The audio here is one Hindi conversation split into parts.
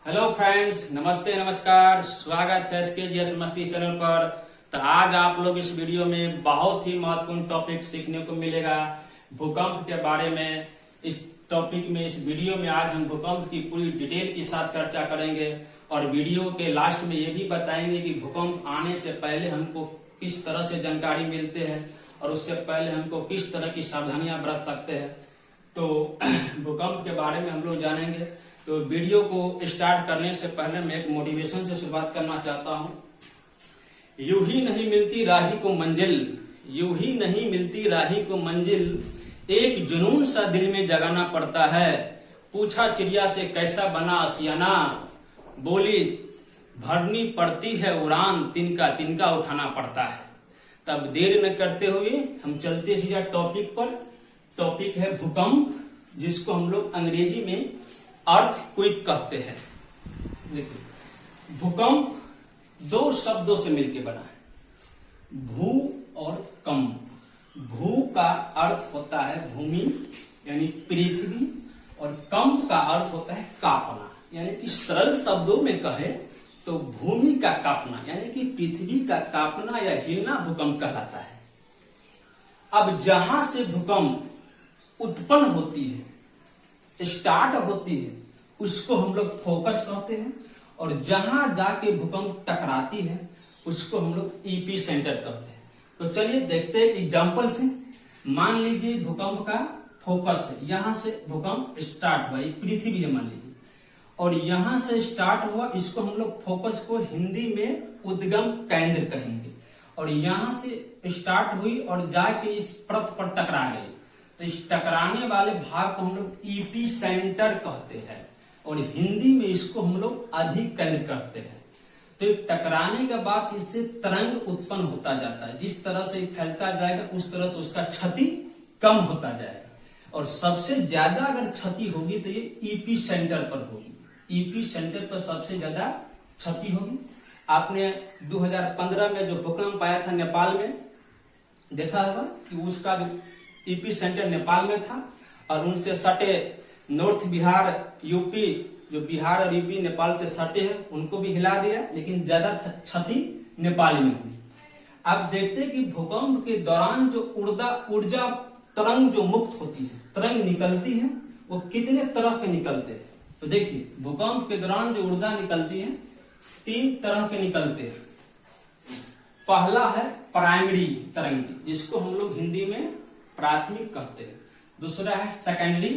हेलो फ्रेंड्स, नमस्ते नमस्कार। स्वागत है SKGS मस्ती चैनल पर। तो आज आप लोग इस वीडियो में बहुत ही महत्वपूर्ण टॉपिक सीखने को मिलेगा भूकंप के बारे में। इस टॉपिक में इस वीडियो में आज हम भूकंप की पूरी डिटेल के साथ चर्चा करेंगे और वीडियो के लास्ट में ये भी बताएंगे कि भूकंप आने से पहले हमको किस तरह से जानकारी मिलते हैं और उससे पहले हमको किस तरह की सावधानियां बरत सकते हैं। तो भूकंप के बारे में हम लोग जानेंगे। तो वीडियो को स्टार्ट करने से पहले मैं एक मोटिवेशन से शुरुआत करना चाहता हूं। यूं ही नहीं मिलती राही को मंजिल, यूं ही नहीं मिलती राही को मंजिल, एक जुनून सा दिल में जगाना पड़ता है। पूछा चिड़िया से कैसा बना आशियाना, बोली भरनी पड़ती है उड़ान, तिनका तिनका उठाना पड़ता है। तब देर न करते हुए हम चलते सीधा टॉपिक पर। टॉपिक है भूकंप, जिसको हम लोग अंग्रेजी में अर्थक्वेक कहते हैं। देखिए, भूकंप दो शब्दों से मिलकर बना है, भू और कंप। भू का अर्थ होता है भूमि यानी पृथ्वी, और कंप का अर्थ होता है कांपना। यानी कि सरल शब्दों में कहे तो भूमि का कांपना यानी कि पृथ्वी का कांपना या हिलना भूकंप कहलाता है। अब जहां से भूकंप उत्पन्न होती है, स्टार्ट होती है, उसको हम लोग फोकस कहते हैं, और जहां जाके भूकंप टकराती है उसको हम लोग ईपी सेंटर कहते हैं। तो चलिए देखते हैं एग्जांपल से। मान लीजिए भूकंप का फोकस है, यहां से भूकंप स्टार्ट हुआ, पृथ्वी है मान लीजिए, और यहां से स्टार्ट हुआ, इसको हम लोग फोकस को हिंदी में उद्गम केंद्र कहेंगे। और यहां से स्टार्ट हुई और जाके इस पृथ्वी पर टकरा गई, तो इस टकराने वाले भाग को हम लोग ईपी सेंटर कहते हैं, और हिंदी में इसको हम लोग अधिक केंद्र कहते हैं। तो टकराने के बाद इससे तरंग उत्पन्न होता जाता है। जिस तरह से फैलता जाएगा उस तरह से उसका क्षति कम होता जाएगा, और सबसे ज्यादा अगर क्षति होगी तो ये ईपी सेंटर पर होगी। ईपी सेंटर पर सबसे ज्यादा क्षति होगी। आपने 2015 में जो भूकंप आया था नेपाल में, देखा होगा कि उसका ईपी सेंटर नेपाल में था, और उनसे सटे नॉर्थ बिहार यूपी, जो बिहार और यूपी नेपाल से सटे हैं, उनको भी हिला दिया, लेकिन ज्यादा क्षति नेपाल में हुई। अब देखते हैं कि भूकंप के दौरान जो ऊर्जा तरंग जो मुक्त होती है, तरंग निकलती है, वो कितने तरह के निकलते हैं। तो देखिए, भूकंप के दौरान जो ऊर्जा निकलती है 3 तरह के निकलते हैं। पहला है प्राइमरी तरंग, जिसको हम लोग हिंदी में प्राथमिक कहते हैं। दूसरा है सेकेंडरी,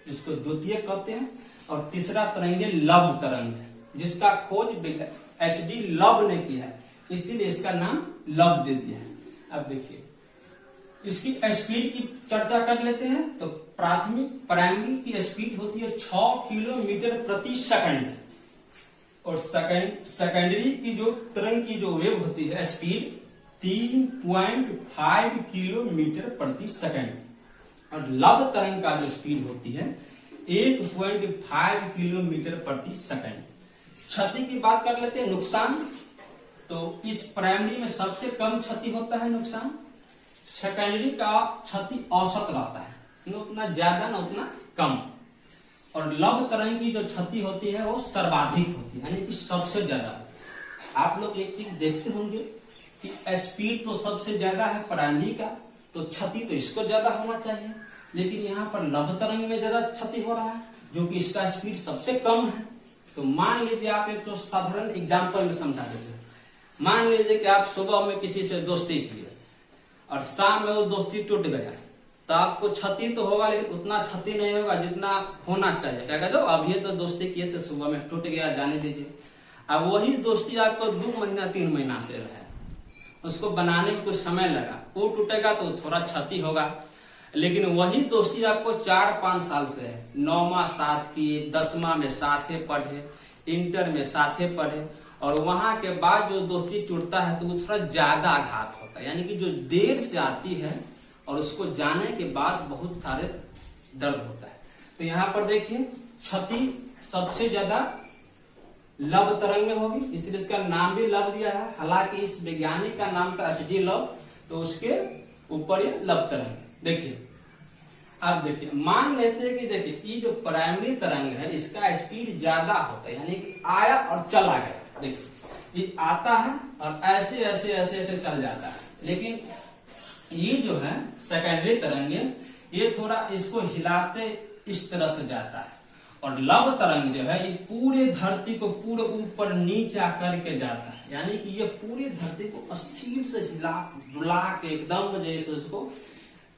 जिसको द्वितीय कहते हैं, और तीसरा तरंग है लव तरंग, जिसका खोज HD लव ने किया है, इसीलिए इसका नाम लव दे दिया है। अब देखिए, इसकी स्पीड की चर्चा कर लेते हैं। तो प्राइमरी की स्पीड होती है 6 किलोमीटर प्रति सेकंड, और सेकेंडरी की जो तरंग की जो वेव होती है स्पीड 3.5 किलोमीटर प्रति सेकंड, और लव तरंग का जो स्पीड होती है 1.5 किलोमीटर प्रति सेकंड। क्षति की बात कर लेते हैं, नुकसान। तो इस प्राइमरी में सबसे कम क्षति होता है नुकसान। सेकेंडरी का क्षति औसत रहता है, न उतना ज्यादा न उतना कम। और लव तरंग की जो क्षति होती है वो सर्वाधिक होती है, यानी कि सबसे ज्यादा। आप लोग एक चीज देखते होंगे कि स्पीड तो सबसे ज्यादा है प्राइमरी का, तो क्षति तो इसको ज्यादा होना चाहिए, लेकिन यहाँ पर लव तरंग में ज्यादा क्षति हो रहा है, जो कि इसका स्पीड सबसे कम है। तो मान लीजिए, आप एक तो साधारण एग्जांपल में समझा देते हैं। मान लीजिए कि आप सुबह में किसी से दोस्ती किए और शाम में वो दोस्ती टूट गया, तो आपको क्षति तो होगा, लेकिन उतना क्षति नहीं होगा जितना होना चाहिए। क्या कहते हो, अब ये तो दोस्ती किए थे, सुबह में टूट गया, जाने दीजिए। अब वही दोस्ती आपको 2 महीना 3 महीना से है, उसको बनाने में कुछ समय लगा, वो टूटेगा तो थोड़ा क्षति होगा। लेकिन वही दोस्ती आपको 4-5 साल से है, 9वां साथ किए, 10वां में साथे पढ़े, इंटर में साथे पढ़े, और वहां के बाद जो दोस्ती टूटता है तो वो थोड़ा ज्यादा आघात होता है, यानी कि जो देर से आती है और उसको जाने के बाद बहुत सारे दर्द होता है। तो यहाँ पर देखिए, क्षति सबसे ज्यादा लव तरंग में होगी, इसलिए इसका नाम भी लव दिया है। हालांकि इस वैज्ञानिक का नाम था HD लव, तो उसके ऊपर ये लव तरंग। देखिए, अब देखिए, मान लेते हैं कि देखिए ये जो प्राइमरी तरंग है इसका स्पीड ज्यादा होता है, यानी कि आया और चला गया। देखिए ये आता है और ऐसे ऐसे ऐसे ऐसे चल जाता है, लेकिन ये जो है सेकेंडरी तरंग ये थोड़ा इसको हिलाते इस तरह से जाता है, और लव तरंग जो है ये पूरे धरती को पूरे ऊपर नीचे आकर के जाता है, यानी कि ये पूरी धरती को स्थिर से हिला डुला के एकदम जैसे उसको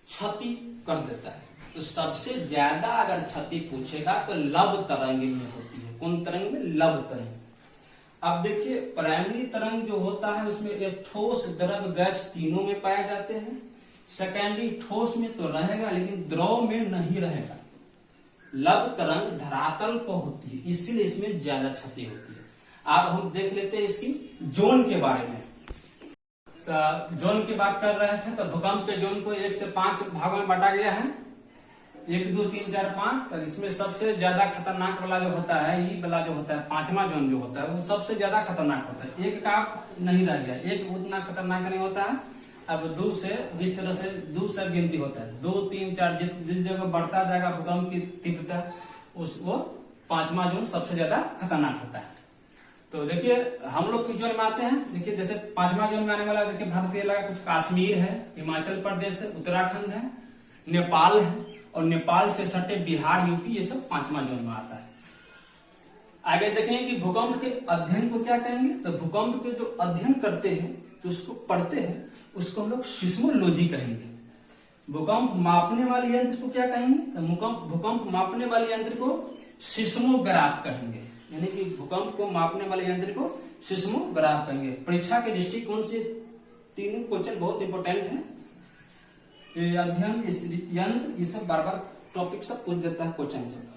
क्षति कर देता है। तो सबसे ज्यादा अगर क्षति पूछेगा तो लव तरंग में होती है। कौन तरंग में? लव तरंग। अब देखिए, प्राइमरी तरंग जो होता है उसमें एक ठोस, द्रव, गैस तीनों में पाए जाते हैं। सेकेंडरी ठोस में तो रहेगा लेकिन द्रव में नहीं रहेगा। लव तरंग धरातल को होती है, इसीलिए इसमें ज्यादा क्षति होती है। अब हम देख लेते हैं इसकी जोन के बारे में। तो जोन की बात कर रहे थे, तो भूकंप के जोन को 1 से 5 भागों में बांटा गया है। 1, 2, 3, 4, 5। तो इसमें सबसे ज्यादा खतरनाक वाला जो होता है, ये वाला जो होता है 5वां जोन जो होता है वो सबसे ज्यादा खतरनाक होता है। एक का नहीं रह गया, एक उतना खतरनाक नहीं होता है। अब 2 से, जिस तरह से 2 से गिनती होता है, 2, 3, 4, जिस जगह बढ़ता जाएगा भूकंप की तीव्रता, वो 5वां जोन सबसे ज्यादा खतरनाक होता है। तो देखिए हम लोग किस जोन में आते हैं। देखिए जैसे 5वां जोन में आने वाला, देखिए भारतीय इलाका कुछ कश्मीर है, हिमाचल प्रदेश है, उत्तराखंड है, नेपाल है, और नेपाल से सटे बिहार, यूपी, ये सब 5वां जोन में आता है। आगे देखेंगे कि भूकंप के अध्ययन को क्या कहेंगे। तो भूकंप के जो अध्ययन करते हैं, जो उसको पढ़ते हैं, उसको हम लोग सिस्मोलॉजी कहेंगे। भूकंप मापने वाले यंत्र को क्या कहेंगे। तो भूकंप मापने वाले यंत्र को सिस्मोग्राफ कहेंगे, यानी कि भूकंप को मापने वाले यंत्र को सिस्मोग्राफ कहेंगे। परीक्षा के दृष्टिकोण से तीनों क्वेश्चन बहुत इंपॉर्टेंट है। अध्ययन, यंत्र, ये सब बार बार टॉपिक सब पूछ देता है क्वेश्चन से।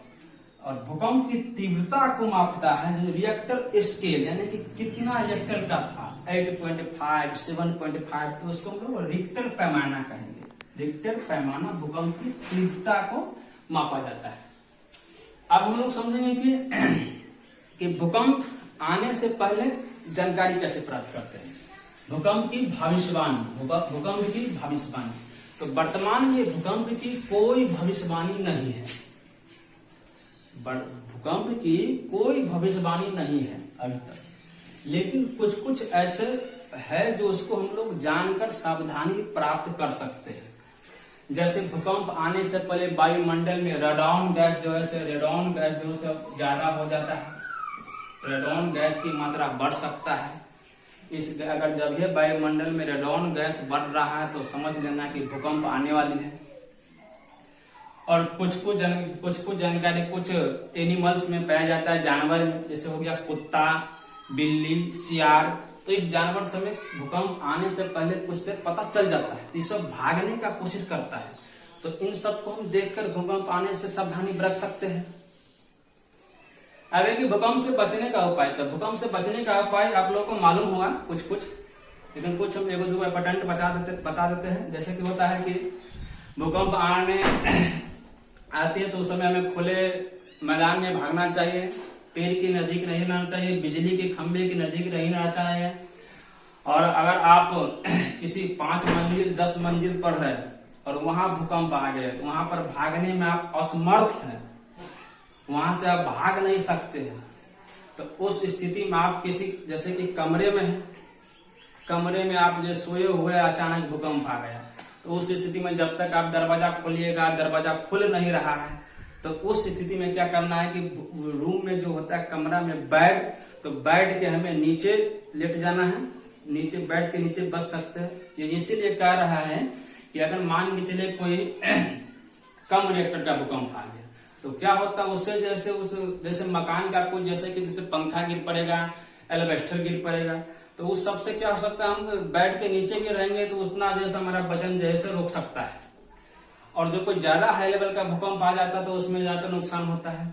और भूकंप की तीव्रता को मापता है जो रिएक्टर स्केल, यानी कि कितना रिएक्टर का था, 8.5, 7.5, तो उसको हम लोग रिक्टर पैमाना कहेंगे। रिक्टर पैमाना भूकंप की तीव्रता को मापा जाता है। अब हम लोग समझेंगे कि भूकंप आने से पहले जानकारी कैसे प्राप्त करते हैं। भूकंप की भविष्यवाणी, भूकंप की भविष्यवाणी। तो वर्तमान में भूकंप की कोई भविष्यवाणी नहीं है। भूकंप की कोई भविष्यवाणी नहीं है अभी तक, लेकिन कुछ कुछ ऐसे है जो उसको हम लोग जानकर सावधानी प्राप्त कर सकते हैं। जैसे भूकंप आने से पहले वायुमंडल में रेडॉन गैस जो है, रेडॉन गैस जो है ज्यादा हो जाता है, रेडॉन गैस की मात्रा बढ़ सकता है। अगर जब ये वायुमंडल में रेडॉन गैस बढ़ रहा है तो समझ लेना कि भूकंप आने वाली है। और कुछ कुछ जानकारी कुछ एनिमल्स में पाया जाता है, जानवर में, जैसे हो गया कुत्ता, बिल्ली, सियार। तो इस जानवर समेत भूकंप आने से पहले कुछ देर पता चल जाता है, तो ये सब भागने का कोशिश करता है। तो इन सब को हम देखकर भूकंप आने से सावधानी बरत सकते हैं। अब कि भूकंप से बचने का उपाय, तो भूकंप से बचने का उपाय आप लोगों को मालूम होगा कुछ, लेकिन कुछ हम 1-2 इंपॉर्टेंट बता देते हैं। जैसे कि होता है कि भूकंप आने आती है तो उस समय हमें खुले मैदान में भागना चाहिए, पेड़ की नजदीक नहीं रहना चाहिए, बिजली के खंभे की नजदीक नहीं रहना चाहिए। और अगर आप किसी 5 मंजिल 10 मंजिल पर है और वहां भूकंप आ गए तो वहां पर भागने में आप असमर्थ हैं, वहां से आप भाग नहीं सकते हैं। तो उस स्थिति में आप किसी, जैसे कि कमरे में है, कमरे में आप जो सोए हुए अचानक भूकंप आ गया, तो उस स्थिति में जब तक आप दरवाजा खोलिएगा, दरवाजा खुल नहीं रहा है, तो उस स्थिति में क्या करना है कि रूम में जो होता है कमरा में बेड के हमें नीचे लेट जाना है, नीचे बेड के नीचे बच सकते हैं। ये इसीलिए कह रहा है कि अगर मान के चले कोई कम रिएक्टर का भूकंप आ गया तो क्या होता है उससे, जैसे मकान का कुछ, जैसे कि जैसे पंखा गिर पड़ेगा, एल्वेस्टर गिर पड़ेगा, तो उस सबसे क्या हो सकता है, हम बेड के नीचे भी रहेंगे तो उतना जैसे हमारा वजन जैसे रोक सकता है। और जो कोई ज्यादा हाई लेवल का भूकंप आ जाता है तो उसमें ज्यादा नुकसान होता है।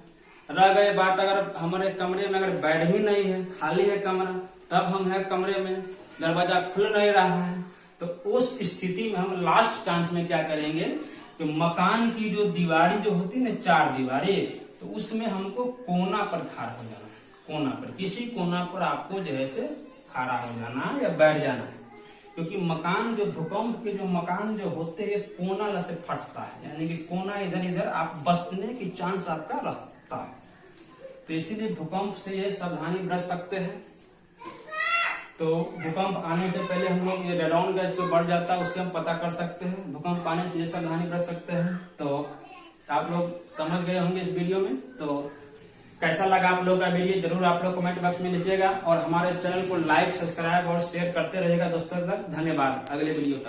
रह गई बात, अगर हमारे कमरे में अगर बेड भी नहीं है, खाली है कमरा, तब हम है कमरे में, दरवाजा खुल नहीं रहा है, तो उस स्थिति में हम लास्ट चांस में क्या करेंगे, तो मकान की जो दीवारी जो होती है ना, 4 दीवारें, तो उसमें हमको कोना पर खड़ा हो जाना है। कोना पर, किसी कोना पर आपको जैसे खड़ा हो जाना है या बैठ जाना है, क्योंकि मकान जो भूकंप के जो मकान जो होते हैं कोना से फटता है, यानी कि कोना इधर इधर आप बसने की चांस आपका रहता है। तो इसीलिए भूकंप से ये सावधानी बरत सकते हैं। तो भूकंप आने से पहले हम लोग ये रेडॉन गैस जो बढ़ जाता है उससे हम पता कर सकते हैं। भूकंप आने से ये सावधानी बरत सकते हैं। तो आप लोग समझ गए होंगे इस वीडियो में। तो कैसा लगा आप लोग का वीडियो जरूर आप लोग कमेंट बॉक्स में लिखिएगा और हमारे इस चैनल को लाइक, सब्सक्राइब और शेयर करते रहिएगा दोस्तों तक। धन्यवाद। अगले वीडियो तक।